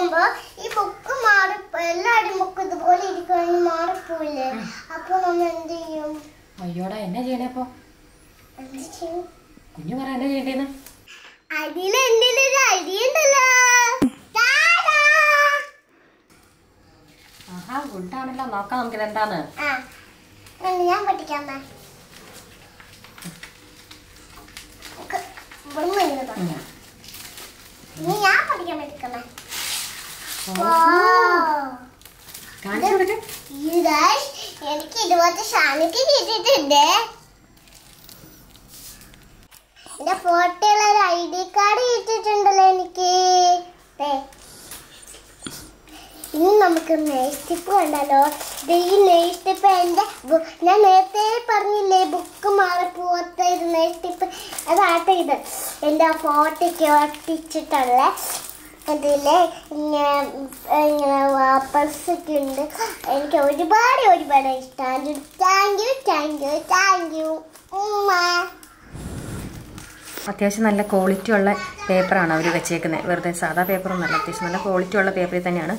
വെക്കുമ്പോ ഈ ബുക്ക് മാറി എല്ലാവരും ബുക്ക് ഇതുപോലെ ഇരിക്കുകയാണെങ്കിൽ മാറിപ്പോയില്ലേ? അപ്പൊ നമ്മൾ എന്ത് ചെയ്യും? അയ്യോടാ, എന്നാ ചെയ്യണേ അപ്പൊ? എന്ത് ചെയ്യും? കുഞ്ഞു പറ എന്നാ ചെയ്യണ്ടേന്ന്. അതിലെന്തെങ്കിലും ഐഡിയ ഉണ്ടല്ലോ. ആഹാ, ഗുഡാണല്ലോ. നോക്കാം നമുക്ക് എന്താന്ന്. ഞാൻ പഠിക്കാം. ഞാൻ പഠിക്കാൻ എടുക്കണേ. എനിക്ക് ഇതുപോലത്തെ ഷാനിക്ക് കിട്ടിയിട്ടുണ്ട്. എന്റെ ഫോട്ടോയുള്ള ഒരു ID കാർഡ് കിട്ടിയിട്ടുണ്ടല്ലോ എനിക്ക്. ഇനി നമുക്ക് നെയ്സ്റ്റിപ്പ് കണ്ടല്ലോ. ഈ നെയ്സ്റ്റിപ്പ് എൻ്റെ ഞാൻ നേരത്തെ പറഞ്ഞില്ലേ ബുക്ക് മാറിപ്പോവാത്ത ഇത് നെയ്സ്റ്റിപ്പ്. അതാട്ടെ ഇത് എൻ്റെ ആ ഫോട്ടോയ്ക്ക് ഒട്ടിച്ചിട്ടുള്ള അതിലെ ഇങ്ങനെ വാപ്പസൊക്കെ ഉണ്ട്. എനിക്ക് ഒരുപാട് ഇഷ്ടമാണ്. Thank you. അത്യാവശ്യം നല്ല ക്വാളിറ്റി ഉള്ള പേപ്പറാണ് അവർ വെച്ചേക്കുന്നത്. വെറുതെ സാധാ പേപ്പറൊന്നുമല്ല, അത്യാവശ്യം നല്ല ക്വാളിറ്റി ഉള്ള പേപ്പറിൽ തന്നെയാണ്